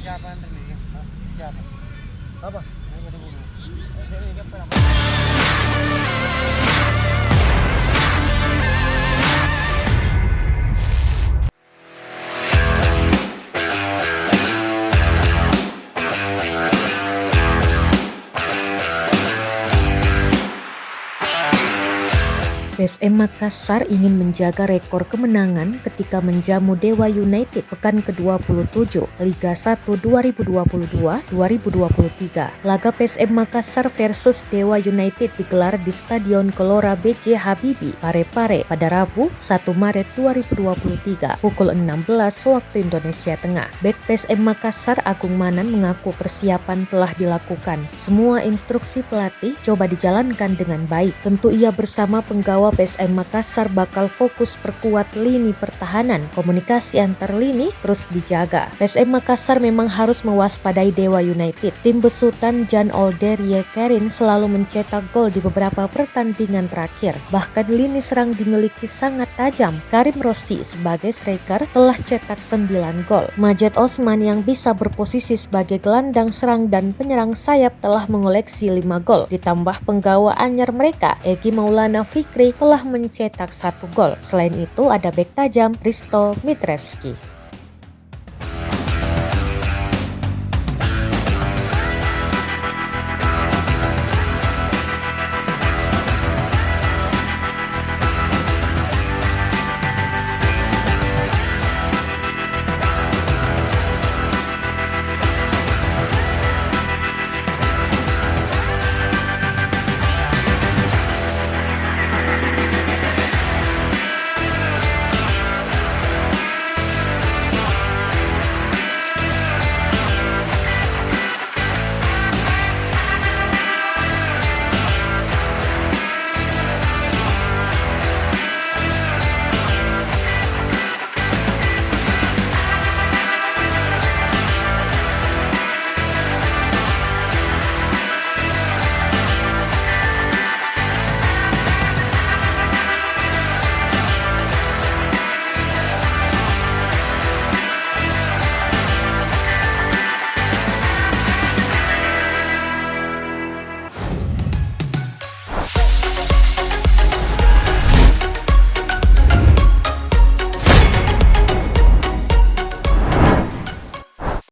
Siapa yang terlihat? Siapa? Apa? Yang ada bunuh. PSM Makassar ingin menjaga rekor kemenangan ketika menjamu Dewa United pekan ke-27 Liga 1 2022-2023. Laga PSM Makassar versus Dewa United digelar di Stadion Gelora B.J. Habibie, Parepare pada Rabu 1 Maret 2023 pukul 16 waktu Indonesia Tengah. Bek PSM Makassar Agung Manan mengaku persiapan telah dilakukan. Semua instruksi pelatih coba dijalankan dengan baik. Tentu ia bersama penggawa PSM Makassar bakal fokus perkuat lini pertahanan. Komunikasi antar lini terus dijaga. PSM Makassar memang harus mewaspadai Dewa United. Tim besutan Jan Older Yekerin selalu mencetak gol di beberapa pertandingan terakhir. Bahkan lini serang dimiliki sangat tajam. Karim Rossi sebagai striker telah cetak 9 gol. Majed Osman yang bisa berposisi sebagai gelandang serang dan penyerang sayap telah mengoleksi 5 gol. Ditambah penggawa anyar mereka, Egy Maulana Fikri telah mencetak 1 gol. Selain itu ada bek tajam Risto Mitrevski.